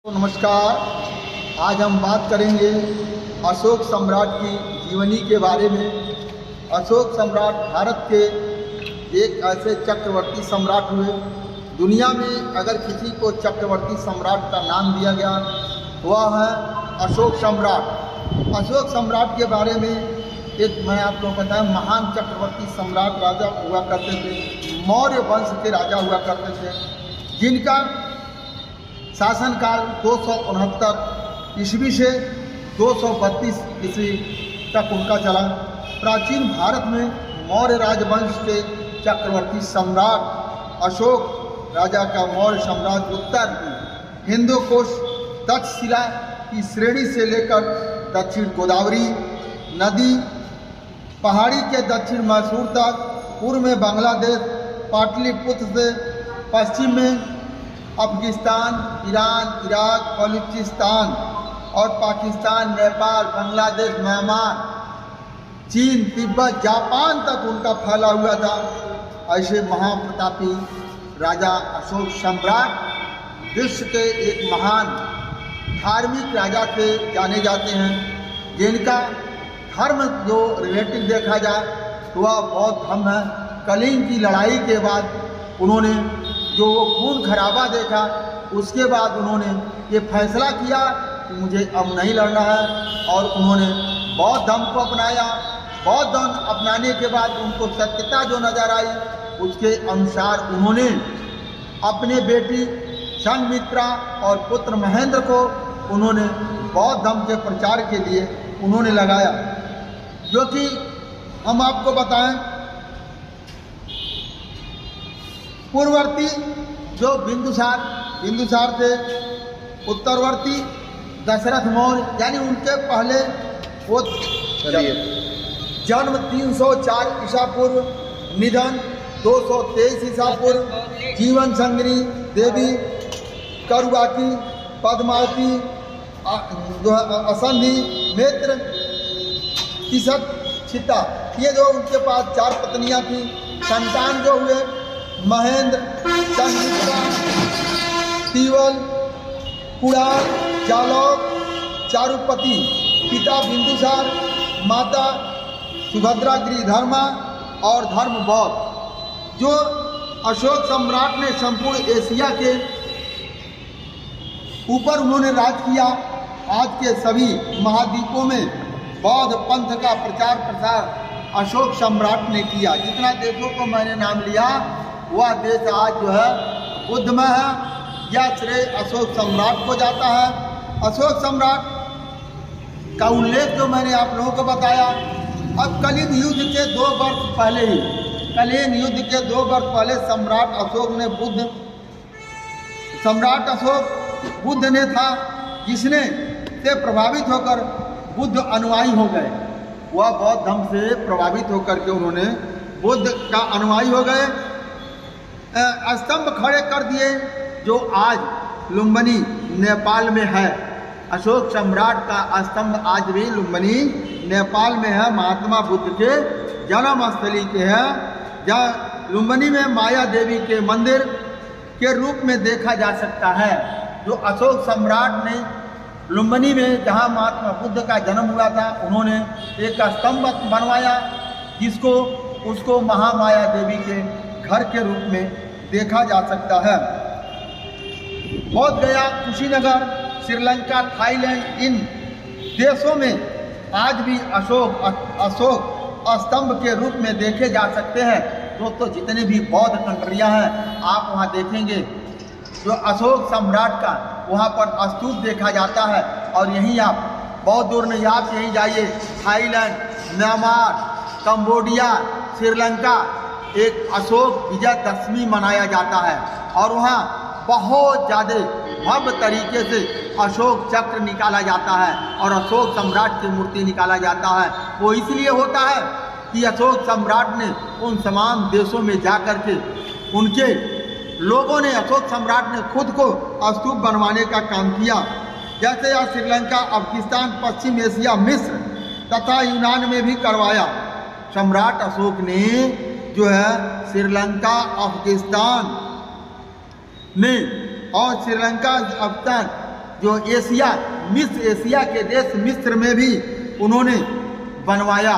तो नमस्कार। आज हम बात करेंगे अशोक सम्राट की जीवनी के बारे में। अशोक सम्राट भारत के एक ऐसे चक्रवर्ती सम्राट हुए। दुनिया में अगर किसी को चक्रवर्ती सम्राट का नाम दिया गया वह है अशोक सम्राट। अशोक सम्राट के बारे में एक मैं आप लोगों को बताया, महान चक्रवर्ती सम्राट राजा हुआ करते थे, मौर्य वंश के राजा हुआ करते थे, जिनका शासनकाल 269 ईस्वी से 232 ईस्वी तक उनका चला। प्राचीन भारत में मौर्य राजवंश के चक्रवर्ती सम्राट अशोक राजा का मौर्य साम्राज्य उत्तर हिंदू कोश तक्षशिला की श्रेणी से लेकर दक्षिण गोदावरी नदी पहाड़ी के दक्षिण मैसूर तक, पूर्व में बांग्लादेश, पाटलिपुत्र से पश्चिम में अफगानिस्तान, ईरान, इराक, बलूचिस्तान और पाकिस्तान, नेपाल, बांग्लादेश, म्यांमार, चीन, तिब्बत, जापान तक उनका फैला हुआ था। ऐसे महाप्रतापी राजा अशोक सम्राट विश्व के एक महान धार्मिक राजा थे जाने जाते हैं, जिनका धर्म जो रिलेटिव देखा जाए तो वह बौद्ध धर्म है। कलिंग की लड़ाई के बाद उन्होंने जो वो खून खराबा देखा, उसके बाद उन्होंने ये फैसला किया कि मुझे अब नहीं लड़ना है और उन्होंने बौद्ध धर्म को अपनाया। बौद्ध धर्म अपनाने के बाद उनको सत्यता जो नजर आई, उसके अनुसार उन्होंने अपने बेटी संघमित्रा और पुत्र महेंद्र को उन्होंने बौद्ध धर्म के प्रचार के लिए उन्होंने लगाया। जो कि हम आपको बताएं, पूर्ववर्ती जो बिंदुसार थे, उत्तरवर्ती दशरथ मौर्य, यानी उनके पहले वो जन्म 304 ईसा पूर्व, निधन 223 ईसा पूर्व, जीवन संगिनी देवी करुवाकी, पद्मावती, जो असंधि, मित्र, तिसत, छिता, ये जो उनके पास 4 पत्नियां थी। संतान जो हुए महेंद्र, संघमित्रा, तीवल, कुणाल, जालौक, चारुपति, पिता बिंदुसार, माता सुभद्रा गिरिधर्मा और धर्म बौद्ध। जो अशोक सम्राट ने संपूर्ण एशिया के ऊपर उन्होंने राज किया। आज के सभी महाद्वीपों में बौद्ध पंथ का प्रचार प्रसार अशोक सम्राट ने किया। जितना देशों को मैंने नाम लिया, वह देश आज जो है बुद्धमय है। यह श्रेय अशोक सम्राट को जाता है। अशोक सम्राट का उल्लेख जो मैंने आप लोगों को बताया, अब कलिंग युद्ध के 2 वर्ष पहले ही, कलिंग युद्ध के 2 वर्ष पहले सम्राट अशोक बुद्ध ने था, जिसने से प्रभावित होकर बुद्ध अनुयायी हो गए। वह बौद्ध धर्म से प्रभावित होकर के उन्होंने बुद्ध का अनुयायी हो गए। स्तंभ खड़े कर दिए जो आज लुम्बिनी नेपाल में है। अशोक सम्राट का स्तंभ आज भी लुम्बिनी नेपाल में है, महात्मा बुद्ध के जन्मस्थली के है। जहाँ लुम्बिनी में माया देवी के मंदिर के रूप में देखा जा सकता है। जो अशोक सम्राट ने लुम्बिनी में जहाँ महात्मा बुद्ध का जन्म हुआ था, उन्होंने एक स्तंभ बनवाया, जिसको उसको महामाया देवी के घर के रूप में देखा जा सकता है। बोध गया, कुशीनगर, श्रीलंका, थाईलैंड, इन देशों में आज भी अशोक स्तंभ के रूप में देखे जा सकते हैं। दोस्तों, जितने भी बौद्ध कंट्रियां हैं, आप वहां देखेंगे जो अशोक सम्राट का वहां पर स्तूप देखा जाता है। और यहीं आप बहुत दूर नहीं, आप यहीं जाइए, थाईलैंड, म्यांमार, कंबोडिया, श्रीलंका, एक अशोक विजयदशमी मनाया जाता है और वहाँ बहुत ज़्यादा भव्य तरीके से अशोक चक्र निकाला जाता है और अशोक सम्राट की मूर्ति निकाला जाता है। वो इसलिए होता है कि अशोक सम्राट ने उन तमाम देशों में जा कर के उनके लोगों ने, अशोक सम्राट ने खुद को स्तूप बनवाने का काम किया। जैसे यह श्रीलंका, अफगानिस्तान, पश्चिम एशिया, मिस्र तथा यूनान में भी करवाया। सम्राट अशोक ने जो है श्रीलंका, अफगानिस्तान में और श्रीलंका, अफगान जो मिस्र एशिया के देश मिस्र में भी उन्होंने बनवाया।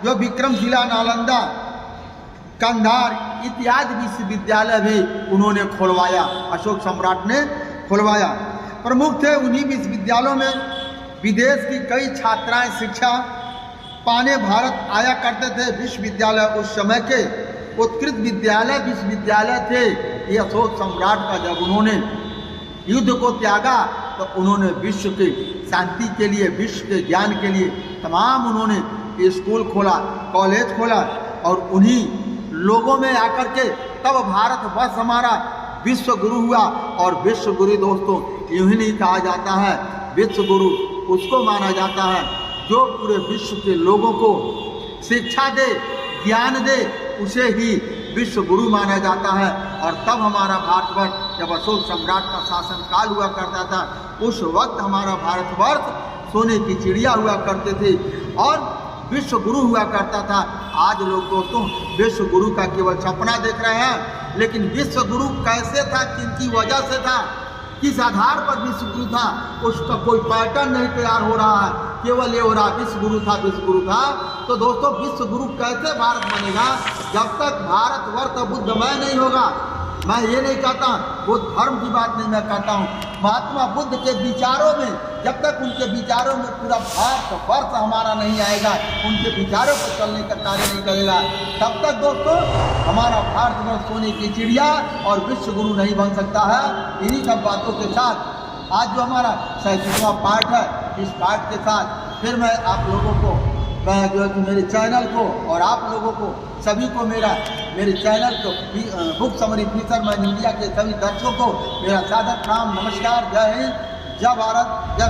जो विक्रमशिला, नालंदा, कंधार इत्यादि विश्वविद्यालय भी उन्होंने खुलवाया, अशोक सम्राट ने खुलवाया। प्रमुख थे उन्हीं विश्वविद्यालयों में विदेश की कई छात्राएं शिक्षा पाने भारत आया करते थे। विश्वविद्यालय उस समय के उत्कृष्ट विश्वविद्यालय थे। ये अशोक सम्राट का जब उन्होंने युद्ध को त्यागा तो उन्होंने विश्व के शांति के लिए, विश्व के ज्ञान के लिए तमाम उन्होंने स्कूल खोला, कॉलेज खोला और उन्हीं लोगों में आकर के तब भारतवर्ष हमारा विश्व गुरु हुआ। और विश्व गुरु दोस्तों यूं ही नहीं कहा जाता है, विश्व गुरु उसको माना जाता है जो पूरे विश्व के लोगों को शिक्षा दे, ज्ञान दे, उसे ही विश्व गुरु माना जाता है। और तब हमारा भारतवर्ष जब अशोक सम्राट का शासनकाल हुआ करता था, उस वक्त हमारा भारतवर्ष सोने की चिड़िया हुआ करते थे और विश्व गुरु हुआ करता था। आज लोग दोस्तों विश्व गुरु का केवल सपना देख रहे हैं, लेकिन विश्व गुरु कैसे था, किनकी वजह से था, किस आधार पर विश्व गुरु था, उसका कोई पैटर्न नहीं तैयार हो रहा है। केवल ये हो रहा विश्व गुरु था, विश्व गुरु था। तो दोस्तों विश्व गुरु कैसे भारत बनेगा जब तक भारतवर्ष बुद्धमय नहीं होगा। मैं ये नहीं कहता, वो धर्म की बात नहीं मैं कहता हूँ, महात्मा बुद्ध के विचारों में जब तक उनके विचारों में पूरा भारतवर्ष हमारा नहीं आएगा, उनके विचारों पर चलने का कार्य नहीं करेगा, तब तक दोस्तों हमारा भारतवर्ष सोने की चिड़िया और विश्व गुरु नहीं बन सकता है। इन्हीं सब बातों के साथ आज जो हमारा 37वां पार्ट है, इस पार्ट के साथ फिर मैं आप लोगों को, मैं जो मेरे चैनल को और आप लोगों को सभी को मेरे चैनल को बुक समरी फिशरमैन इंडिया के सभी दर्शकों को मेरा सादर प्रणाम, नमस्कार, जय हिंद, जय भारत, जय